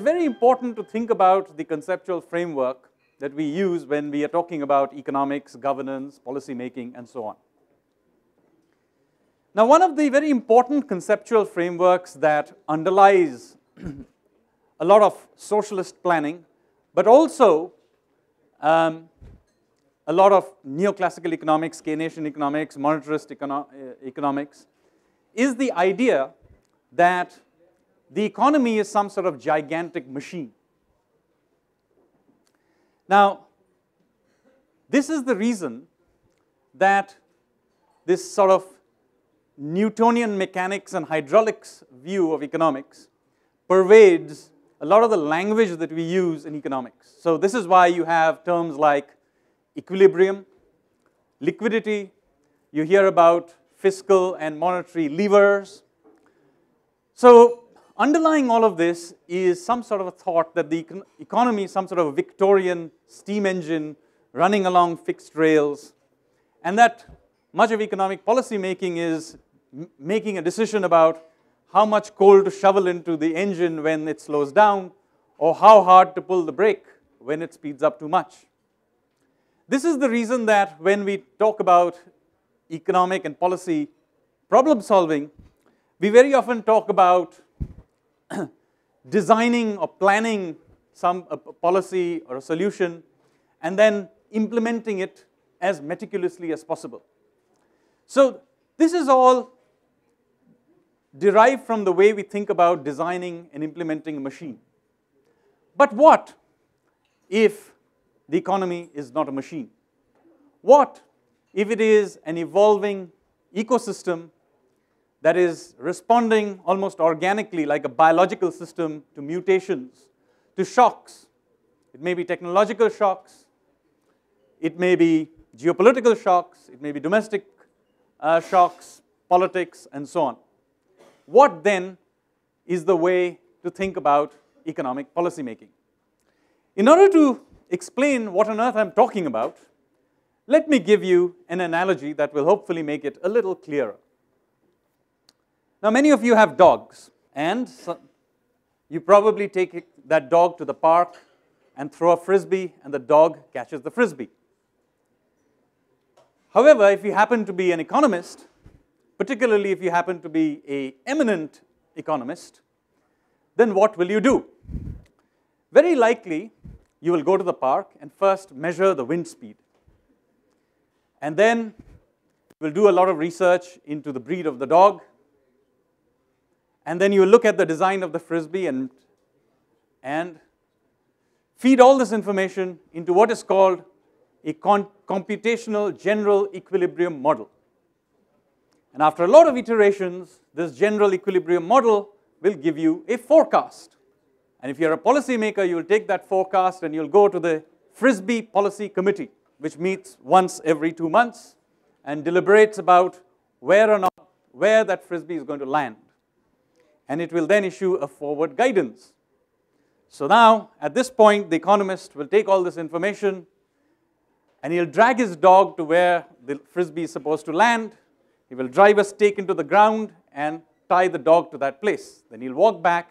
very important to think about the conceptual framework that we use when we are talking about economics, governance, policy making, and so on. Now, one of the very important conceptual frameworks that underlies a lot of socialist planning, but also a lot of neoclassical economics, Keynesian economics, monetarist economics, is the idea that the economy is some sort of gigantic machine. Now, this is the reason that this sort of Newtonian mechanics and hydraulics view of economics pervades a lot of the language that we use in economics. So this is why you have terms like equilibrium, liquidity, you hear about fiscal and monetary levers. So underlying all of this is some sort of a thought that the economy is some sort of a Victorian steam engine running along fixed rails, and that much of economic policy making is making a decision about how much coal to shovel into the engine when it slows down, or how hard to pull the brake when it speeds up too much. This is the reason that when we talk about economic and policy problem solving, we very often talk about designing or planning a policy or a solution and then implementing it as meticulously as possible. So this is all derived from the way we think about designing and implementing a machine. But what if the economy is not a machine? What if it is an evolving ecosystem that is responding almost organically like a biological system to mutations, to shocks? It may be technological shocks, it may be geopolitical shocks, it may be domestic shocks, politics, and so on. What then is the way to think about economic policy making? In order to explain what on earth I'm talking about, let me give you an analogy that will hopefully make it a little clearer. Now, many of you have dogs, and you probably take that dog to the park and throw a frisbee, and the dog catches the frisbee. However, if you happen to be an economist, particularly if you happen to be an eminent economist, then what will you do? Very likely, you will go to the park and first measure the wind speed. And then you will do a lot of research into the breed of the dog. And then you will look at the design of the frisbee and feed all this information into what is called a computational general equilibrium model. And after a lot of iterations, this general equilibrium model will give you a forecast. And if you're a policymaker, you'll take that forecast and you'll go to the Frisbee Policy Committee, which meets once every 2 months and deliberates about where that frisbee is going to land. And it will then issue a forward guidance. So now, at this point, the economist will take all this information and he'll drag his dog to where the frisbee is supposed to land. He will drive a stake into the ground and tie the dog to that place. Then he'll walk back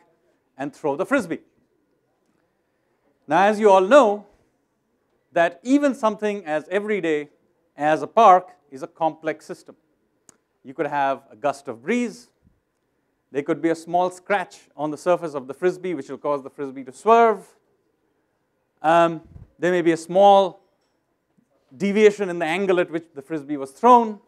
and throw the frisbee. Now, as you all know, that even something as everyday as a park is a complex system. You could have a gust of breeze. There could be a small scratch on the surface of the frisbee which will cause the frisbee to swerve. There may be a small deviation in the angle at which the frisbee was thrown.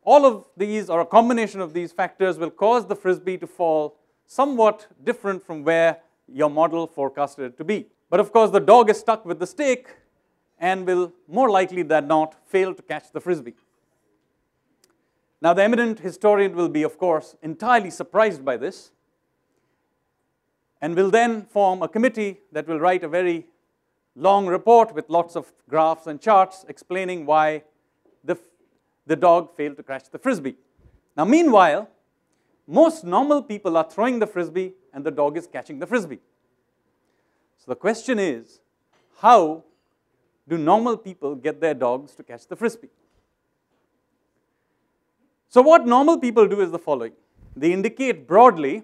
All of these, or a combination of these factors, will cause the frisbee to fall somewhat different from where your model forecasted it to be. But of course, the dog is stuck with the stake and will more likely than not fail to catch the frisbee. Now, the eminent historian will be, of course, entirely surprised by this and will then form a committee that will write a very long report with lots of graphs and charts explaining why the dog failed to catch the frisbee. Now, meanwhile, most normal people are throwing the frisbee and the dog is catching the frisbee. So the question is, how do normal people get their dogs to catch the frisbee? So what normal people do is the following. They indicate broadly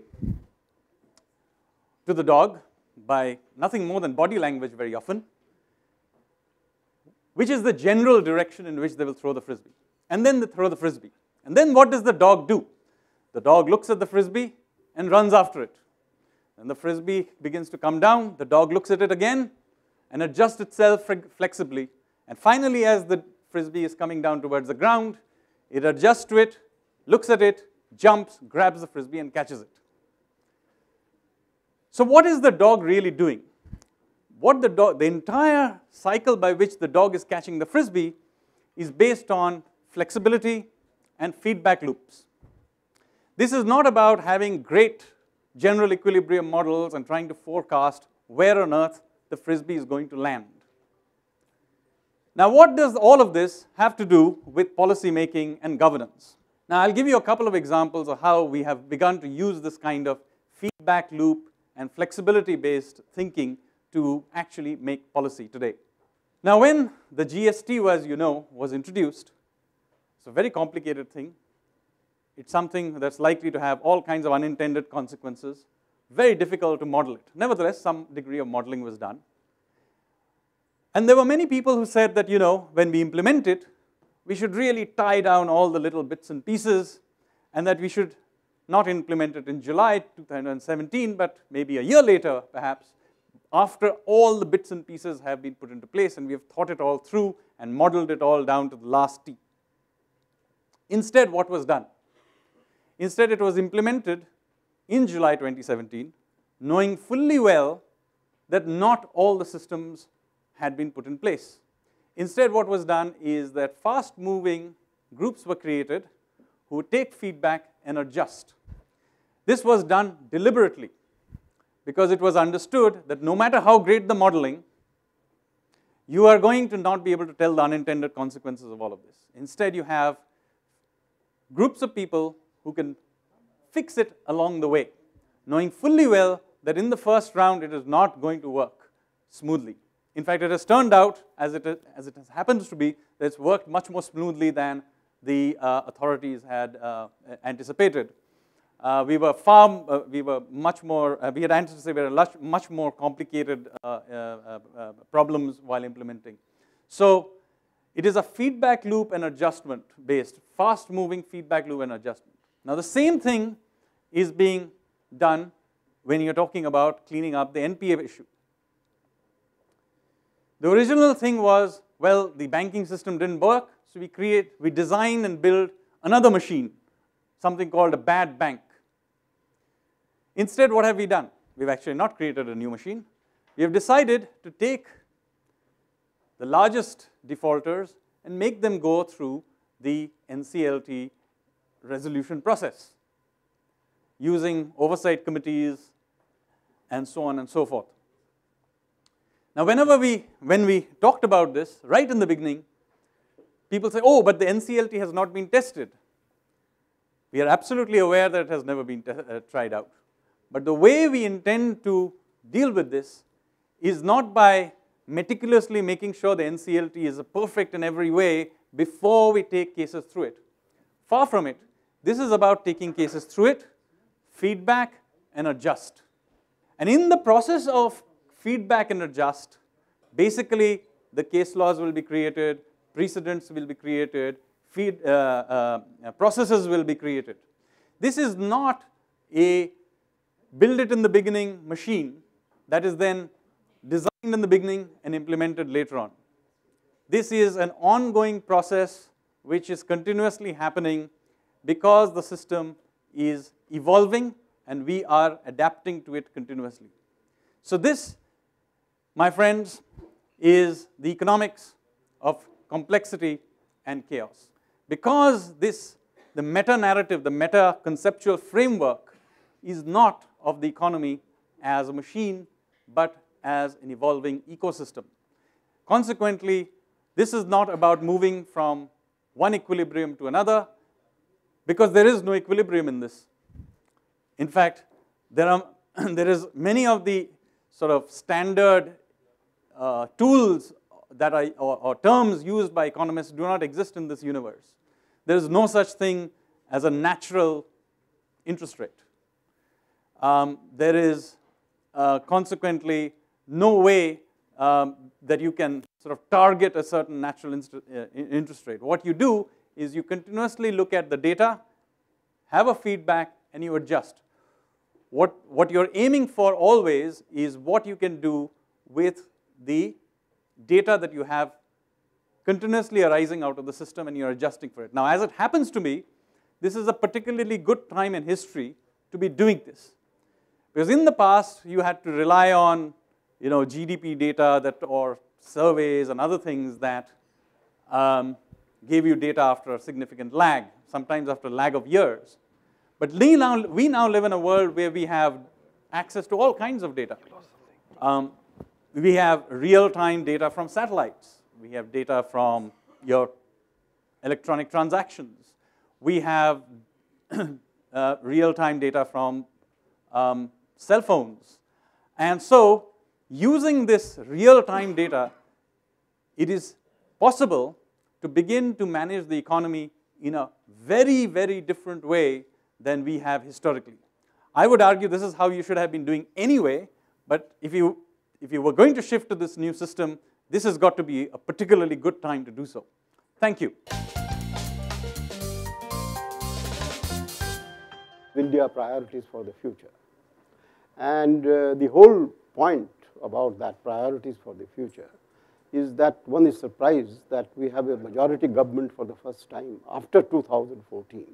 to the dog by nothing more than body language very often, which is the general direction in which they will throw the frisbee. And then they throw the frisbee. And then what does the dog do? The dog looks at the frisbee and runs after it. And the frisbee begins to come down. The dog looks at it again and adjusts itself flexibly. And finally, as the frisbee is coming down towards the ground, it adjusts to it, looks at it, jumps, grabs the frisbee, and catches it. So what is the dog really doing? The entire cycle by which the dog is catching the frisbee is based on flexibility and feedback loops. This is not about having great general equilibrium models and trying to forecast where on earth the frisbee is going to land. Now, what does all of this have to do with policy making and governance? Now, I'll give you a couple of examples of how we have begun to use this kind of feedback loop and flexibility-based thinking to actually make policy today. Now, when the GST, as you know, was introduced, it's a very complicated thing. It's something that's likely to have all kinds of unintended consequences, very difficult to model it. Nevertheless, some degree of modeling was done. And there were many people who said that, when we implement it, we should really tie down all the little bits and pieces, and that we should not implement it in July 2017, but maybe a year later, perhaps, after all the bits and pieces have been put into place and we have thought it all through and modeled it all down to the last T. Instead, what was done? Instead, it was implemented in July 2017, knowing fully well that not all the systems had been put in place. Instead, what was done is that fast-moving groups were created who would take feedback and adjust. This was done deliberately because it was understood that no matter how great the modeling, you are going to not be able to tell the unintended consequences of all of this. Instead, you have groups of people who can fix it along the way, knowing fully well that in the first round it is not going to work smoothly. In fact, it has turned out, as it happens to be, that it's worked much more smoothly than the authorities had anticipated. We had anticipated much more complicated problems while implementing. So it is a feedback loop and adjustment based, fast-moving feedback loop and adjustment. Now, the same thing is being done when you're talking about cleaning up the NPA issue. The original thing was, well, the banking system didn't work, so we design and build another machine, something called a bad bank. Instead, what have we done? We've actually not created a new machine. We have decided to take the largest defaulters and make them go through the NCLT resolution process using oversight committees and so on and so forth. Now, when we talked about this right in the beginning, people say, oh, but the NCLT has not been tested. We are absolutely aware that it has never been tried out. But the way we intend to deal with this is not by meticulously making sure the NCLT is perfect in every way before we take cases through it. Far from it. This is about taking cases through it, feedback, and adjust. And in the process of feedback and adjust, basically the case laws will be created, precedents will be created, processes will be created. This is not a build it in the beginning machine that is then designed in the beginning and implemented later on. This is an ongoing process which is continuously happening because the system is evolving and we are adapting to it continuously. So this, my friends, is the economics of complexity and chaos. Because the meta-narrative, the meta-conceptual framework is not of the economy as a machine, but as an evolving ecosystem. Consequently, this is not about moving from one equilibrium to another, because there is no equilibrium in this. In fact, there is many of the sort of standard tools that are, or terms used by economists do not exist in this universe. There is no such thing as a natural interest rate. There is consequently, no way that you can sort of target a certain natural interest rate. What you do is you continuously look at the data, have a feedback, and you adjust. What you're aiming for always is what you can do with the data that you have continuously arising out of the system, and you're adjusting for it. Now, as it happens to me, this is a particularly good time in history to be doing this. Because in the past, you had to rely on GDP data or surveys and other things that gave you data after a significant lag, sometimes after a lag of years. But we now live in a world where we have access to all kinds of data. We have real-time data from satellites. We have data from your electronic transactions. We have real-time data from cell phones. And so, using this real-time data, it is possible to begin to manage the economy in a very, very different way than we have historically. I would argue this is how you should have been doing anyway, but if you were going to shift to this new system, this has got to be a particularly good time to do so. Thank you. India priorities for the future. And the whole point about that priorities for the future is that one is surprised that we have a majority government for the first time after 2014,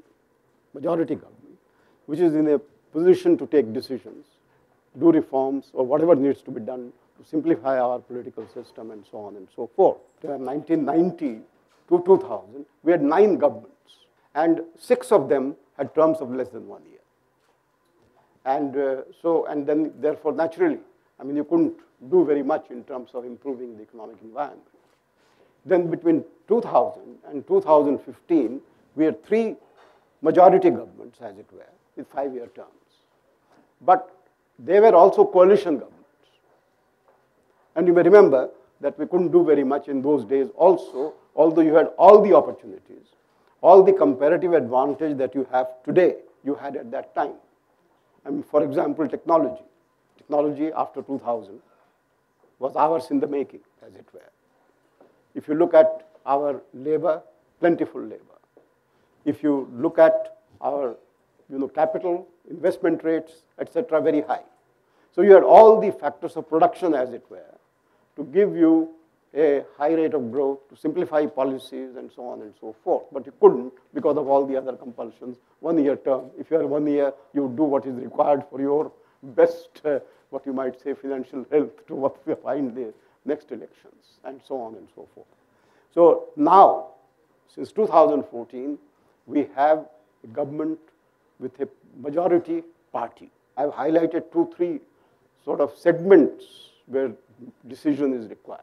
majority government, which is in a position to take decisions, do reforms, or whatever needs to be done to simplify our political system and so on and so forth. From 1990 to 2000, we had 9 governments, and 6 of them had terms of less than 1 year. And then therefore naturally, I mean, you couldn't do very much in terms of improving the economic environment. Then between 2000 and 2015, we had 3 majority governments, as it were, with 5-year terms. But they were also coalition governments. And you may remember that we couldn't do very much in those days also, although you had all the opportunities, all the comparative advantage that you have today, you had at that time. I mean, for example, technology. Technology after 2000 was ours in the making, as it were. If you look at our labor, plentiful labor. If you look at our capital, investment rates, etc., very high. So you had all the factors of production, as it were, to give you a high rate of growth, to simplify policies, and so on and so forth. But you couldn't because of all the other compulsions. 1-year term. If you are 1 year, you do what is required for your best, what you might say, financial health to what we find the next elections, and so on and so forth. So now, since 2014, we have a government with a majority party. I've highlighted 2-3 sort of segments where decision is required.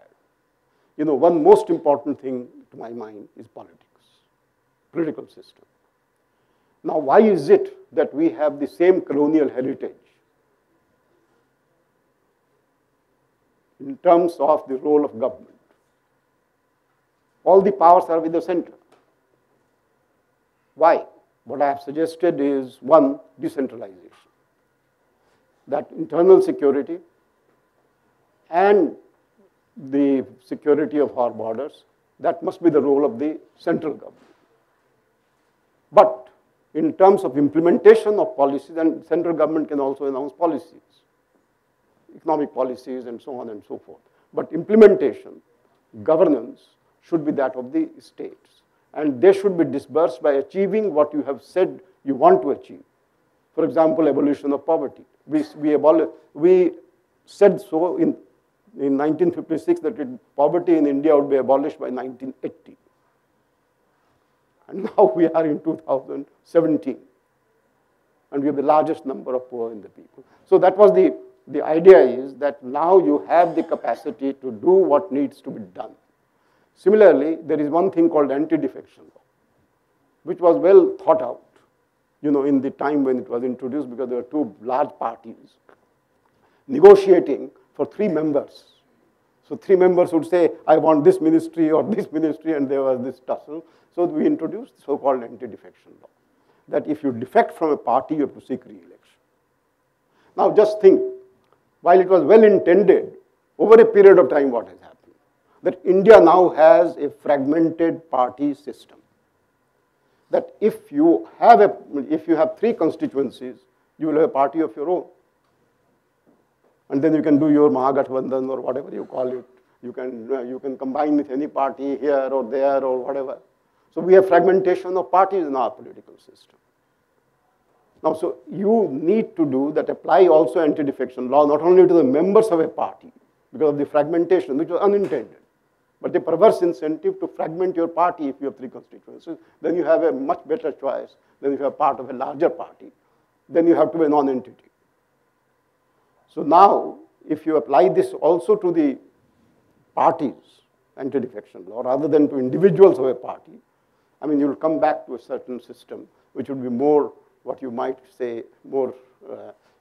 One most important thing to my mind is politics, political system. Now, why is it that we have the same colonial heritage in terms of the role of government? All the powers are with the center. Why? What I have suggested is, 1, decentralization. That internal security and the security of our borders, that must be the role of the central government. But in terms of implementation of policies, and central government can also announce policies, economic policies, and so on and so forth. But implementation, governance, should be that of the states. And they should be disbursed by achieving what you have said you want to achieve. For example, abolition of poverty. We said so in 1956 that poverty in India would be abolished by 1980. And now we are in 2017. And we have the largest number of poor in the people. So that was the idea is that now you have the capacity to do what needs to be done. Similarly, there is one thing called anti-defection law, which was well thought out, in the time when it was introduced, because there were 2 large parties negotiating for 3 members. So 3 members would say, I want this ministry or this ministry, and there was this tussle. So we introduced so-called anti-defection law, that if you defect from a party, you have to seek re-election. Now just think, while it was well intended, over a period of time what has happened? That India now has a fragmented party system. That if you have three constituencies, you will have a party of your own. And then you can do your Mahagathbandhan or whatever you call it. You can combine with any party here or there or whatever. So we have fragmentation of parties in our political system. Now, so you need to do that, apply also anti-defection law, not only to the members of a party, because of the fragmentation, which was unintended, but the perverse incentive to fragment your party if you have three constituencies. Then you have a much better choice than if you are part of a larger party. Then you have to be a non-entity. So now, if you apply this also to the parties, anti-defection law, rather than to individuals of a party, I mean, you will come back to a certain system which would be more, what you might say, more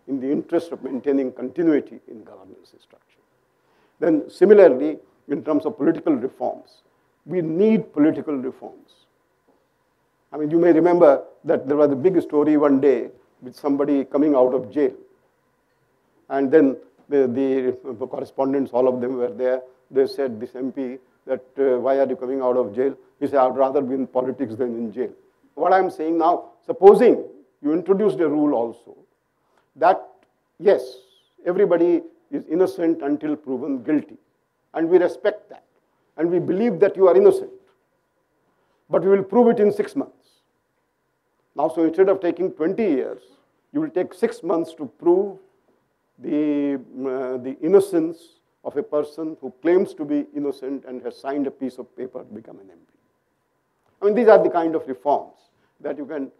in the interest of maintaining continuity in governance structure. Then similarly, in terms of political reforms, we need political reforms. I mean, you may remember that there was a big story one day with somebody coming out of jail. And then the correspondents, all of them were there. They said, this MP, that why are you coming out of jail? He said, I'd rather be in politics than in jail. What I'm saying now, supposing you introduced a rule also that, yes, everybody is innocent until proven guilty. And we respect that. And we believe that you are innocent. But we will prove it in 6 months. Now, so instead of taking 20 years, you will take 6 months to prove the innocence of a person who claims to be innocent and has signed a piece of paper to become an MP. I mean, these are the kind of reforms that you can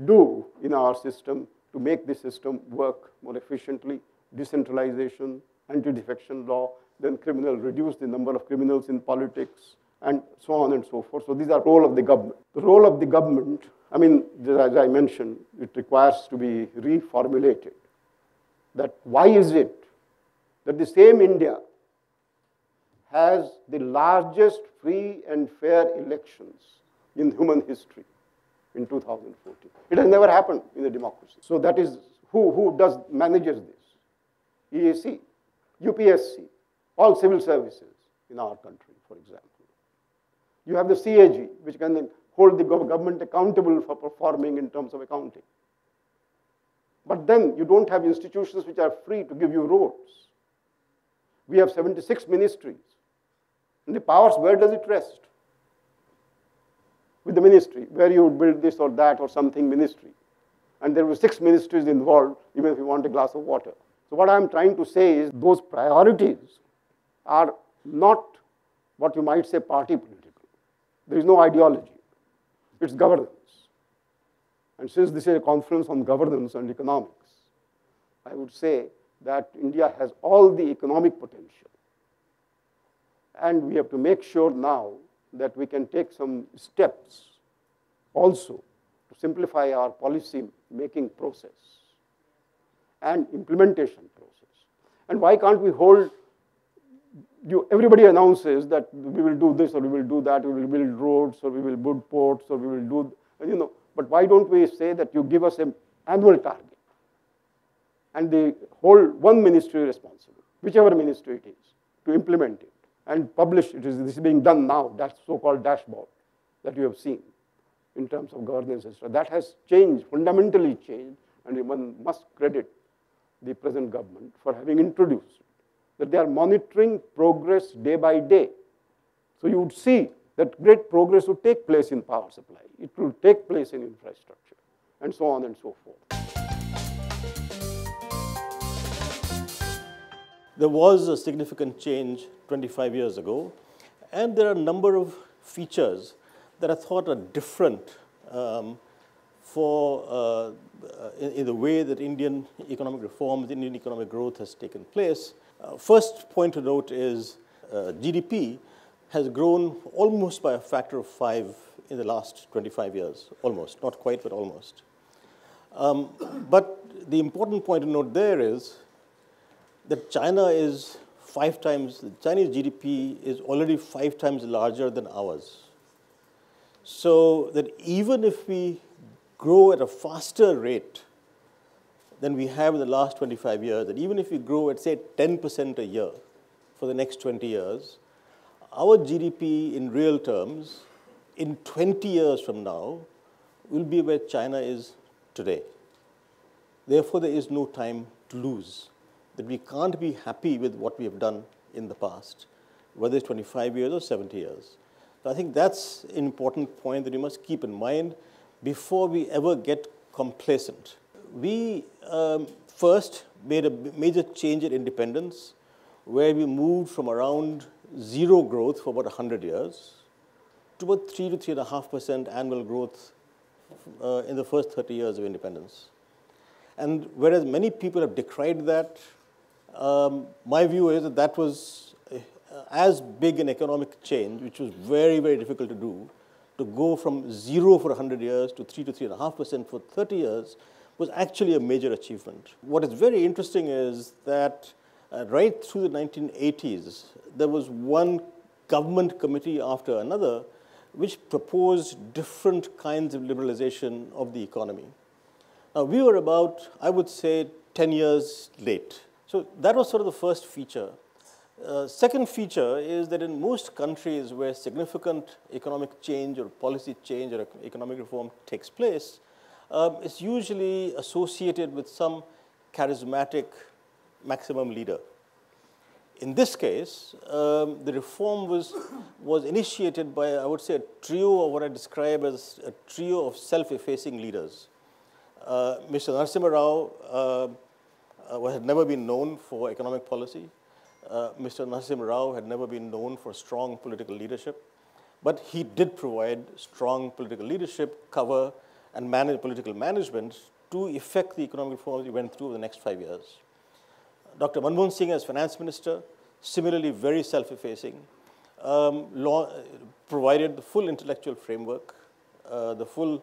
do in our system to make the system work more efficiently, decentralization, anti-defection law, then reduce the number of criminals in politics, and so on and so forth. So these are role of the government. The role of the government, I mean, as I mentioned, it requires to be reformulated. That why is it that the same India has the largest free and fair elections in human history in 2014? It has never happened in a democracy. So that is who manages this? EAC, UPSC, all civil services in our country, for example. You have the CAG, which can then hold the government accountable for performing in terms of accounting. But then you don't have institutions which are free to give you roles. We have 76 ministries. And the powers, where does it rest? With the ministry, where you would build this or that or something ministry. And there were 6 ministries involved, even if you want a glass of water. So what I'm trying to say is those priorities are not what you might say party political. There is no ideology. It's governance. And since this is a conference on governance and economics, I would say that India has all the economic potential. And we have to make sure now that we can take some steps also to simplify our policy making process and implementation process. And why can't we hold, everybody announces that we will do this or we will do that, we will build roads or we will build ports or we will do, but why don't we say that you give us an annual target and they hold one ministry responsible, whichever ministry it is, to implement it and publish it. This is being done now, that so-called dashboard that you have seen in terms of governance, etc. That has changed, fundamentally changed, and one must credit the present government for having introduced it, that they are monitoring progress day by day. So you would see that great progress would take place in power supply. It will take place in infrastructure, and so on and so forth. There was a significant change 25 years ago, and there are a number of features that I thought are different in the way that Indian economic reforms, Indian economic growth has taken place. First point to note is GDP has grown almost by a factor of 5 in the last 25 years, almost, not quite, but almost. But the important point to note there is that China is 5 times, the Chinese GDP is already 5 times larger than ours. So that even if we grow at a faster rate than we have in the last 25 years. And even if we grow at, say, 10% a year for the next 20 years, our GDP in real terms in 20 years from now will be where China is today. Therefore, there is no time to lose. That we can't be happy with what we have done in the past, whether it's 25 years or 70 years. So I think that's an important point that we must keep in mind before we ever get complacent. We first made a major change in independence, where we moved from around zero growth for about 100 years to about 3 to 3.5% annual growth in the first 30 years of independence. And whereas many people have decried that, my view is that that was as big an economic change, which was very, very difficult to do, to go from zero for 100 years to 3 to 3.5% for 30 years, was actually a major achievement. What is very interesting is that right through the 1980s, there was one government committee after another which proposed different kinds of liberalization of the economy. Now, we were about, I would say, 10 years late. So that was sort of the first feature. Second feature is that in most countries where significant economic change or policy change or economic reform takes place, it's usually associated with some charismatic maximum leader. In this case, the reform was initiated by, I would say, a trio of what I describe as a trio of self-effacing leaders. Mr. Narasimha Rao had never been known for economic policy. Mr. Narasimha Rao had never been known for strong political leadership, but he did provide strong political leadership, cover, and political management to effect the economic reforms we went through over the next 5 years. Dr. Manmohan Singh as finance minister, similarly very self-effacing, provided the full intellectual framework, the full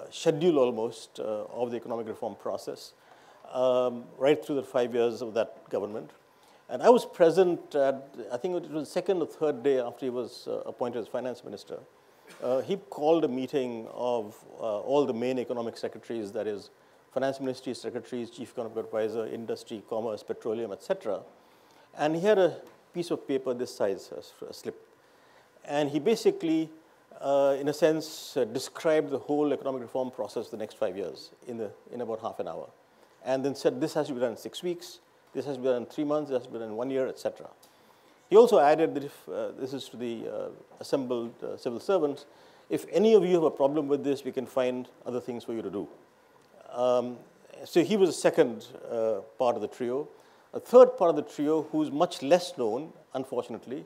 schedule almost of the economic reform process, right through the 5 years of that government. And I was present at, I think it was the second or third day after he was appointed as finance minister. He called a meeting of all the main economic secretaries, that is, finance ministry secretaries, chief economic advisor, industry, commerce, petroleum, etc. And he had a piece of paper this size, a slip. And he basically, in a sense, described the whole economic reform process for the next 5 years in about half an hour. And then said, this has to be done in 6 weeks, this has to be done in 3 months, this has to be done in 1 year, etc. He also added that if this is to the assembled civil servants, if any of you have a problem with this, we can find other things for you to do. So he was the second part of the trio. A third part of the trio, who's much less known, unfortunately,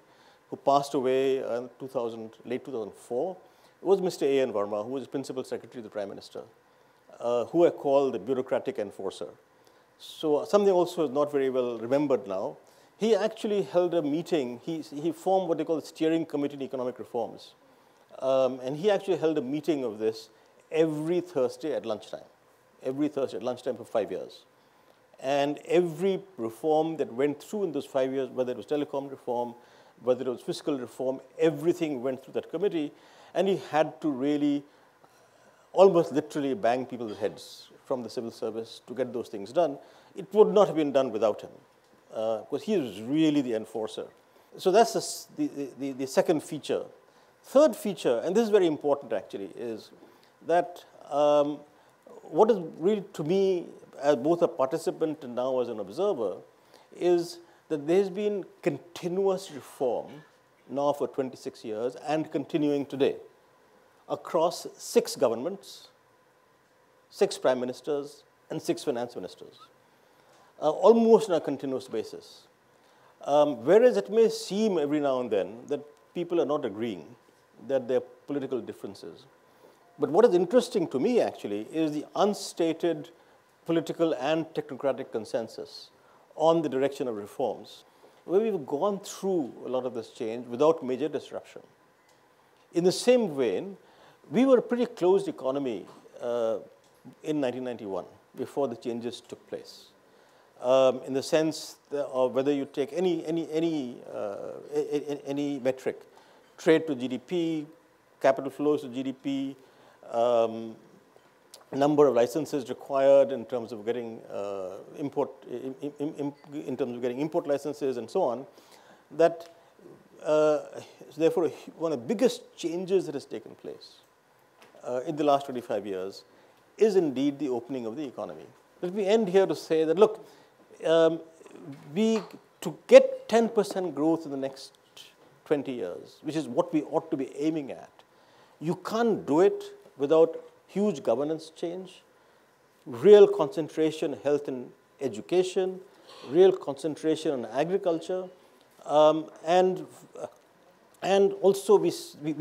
who passed away in late 2004, was Mr. A.N. Verma, who was Principal Secretary of the Prime Minister, who I call the bureaucratic enforcer. So something also is not very well remembered now. He actually held a meeting. He formed what they call the Steering Committee on Economic Reforms. And he actually held a meeting of this every Thursday at lunchtime. Every Thursday at lunchtime for 5 years. And every reform that went through in those 5 years, whether it was telecom reform, whether it was fiscal reform, everything went through that committee. And he had to really, almost literally bang people's heads from the civil service to get those things done. It would not have been done without him, because he was really the enforcer. So that's the second feature. Third feature, and this is very important actually, is that what is really, to me, as both a participant and now as an observer, is that there's been continuous reform now for 26 years and continuing today across 6 governments, 6 prime ministers, and 6 finance ministers, almost on a continuous basis. Whereas it may seem every now and then that people are not agreeing, that there are political differences. But what is interesting to me, actually, is the unstated political and technocratic consensus on the direction of reforms, where we've gone through a lot of this change without major disruption. In the same vein, we were a pretty closed economy in 1991, before the changes took place. In the sense of whether you take any metric, trade to GDP, capital flows to GDP, number of licenses required in terms of getting import licenses and so on, that therefore one of the biggest changes that has taken place in the last 25 years is indeed the opening of the economy. Let me end here to say that, look, to get 10% growth in the next 20 years, which is what we ought to be aiming at, you can't do it without huge governance change, real concentration on health and education, real concentration on agriculture, and also we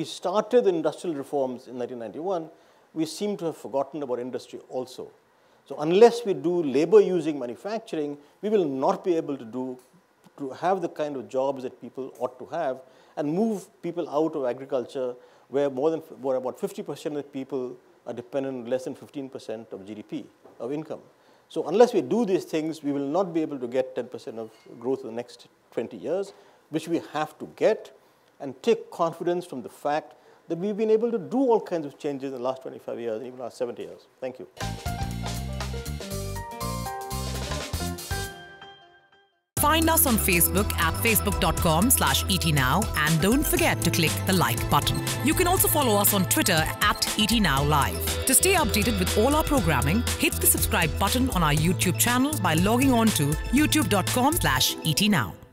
started industrial reforms in 1991. We seem to have forgotten about industry also. So unless we do labor-using manufacturing, we will not be able to have the kind of jobs that people ought to have and move people out of agriculture where about 50% of the people are dependent on less than 15% of GDP, of income. So unless we do these things, we will not be able to get 10% of growth in the next 20 years, which we have to get, and take confidence from the fact that we've been able to do all kinds of changes in the last 25 years, even last 70 years. Thank you. Find us on Facebook at facebook.com/ETNow, and don't forget to click the like button. You can also follow us on Twitter at ETNowLive. To stay updated with all our programming, hit the subscribe button on our YouTube channel by logging on to youtube.com/ETNow.